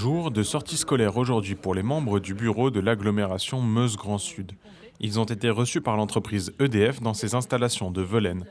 Jour de sortie scolaire aujourd'hui pour les membres du bureau de l'agglomération Meuse-Grand Sud. Ils ont été reçus par l'entreprise EDF dans ses installations de Velaines.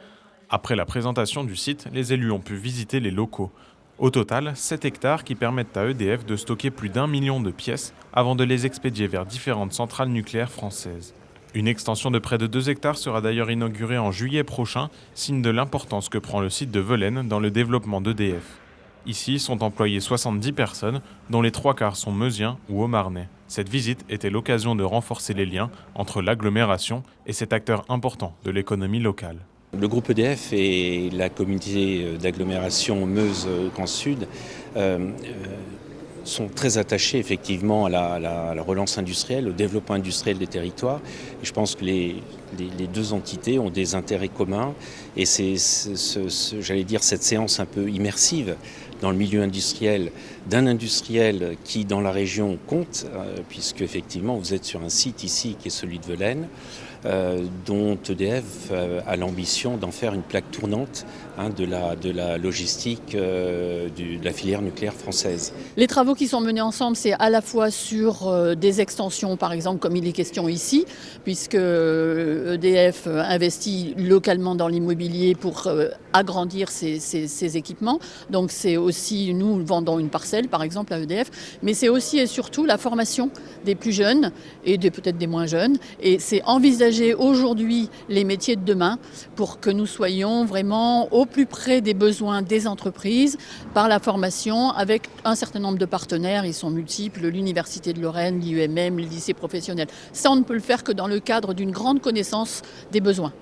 Après la présentation du site, les élus ont pu visiter les locaux. Au total, 7 hectares qui permettent à EDF de stocker plus d'1 million de pièces avant de les expédier vers différentes centrales nucléaires françaises. Une extension de près de 2 hectares sera d'ailleurs inaugurée en juillet prochain, signe de l'importance que prend le site de Velaines dans le développement d'EDF. Ici sont employées 70 personnes, dont les 3 quarts sont meusiens ou haut-marnais. Cette visite était l'occasion de renforcer les liens entre l'agglomération et cet acteur important de l'économie locale. Le groupe EDF et la communauté d'agglomération Meuse-Grand Sud sont très attachés effectivement à la relance industrielle, au développement industriel des territoires. Et je pense que les deux entités ont des intérêts communs et c'est j'allais dire cette séance un peu immersive dans le milieu industriel, d'un industriel qui dans la région compte, puisque effectivement vous êtes sur un site ici qui est celui de Velaines, dont EDF a l'ambition d'en faire une plaque tournante de la logistique de la filière nucléaire française. Les travaux qui sont menés ensemble, c'est à la fois sur des extensions, par exemple, comme il est question ici, puisque EDF investit localement dans l'immobilier pour agrandir ses équipements. Donc c'est aussi, nous vendons une parcelle, par exemple, à EDF, mais c'est aussi et surtout la formation des plus jeunes et peut-être des moins jeunes. Et c'est envisager aujourd'hui les métiers de demain pour que nous soyons vraiment au plus près des besoins des entreprises par la formation avec un certain nombre de partenaires. Ils sont multiples, l'Université de Lorraine, l'IUMM, le lycée professionnel. Ça, on ne peut le faire que dans le cadre d'une grande connaissance des besoins.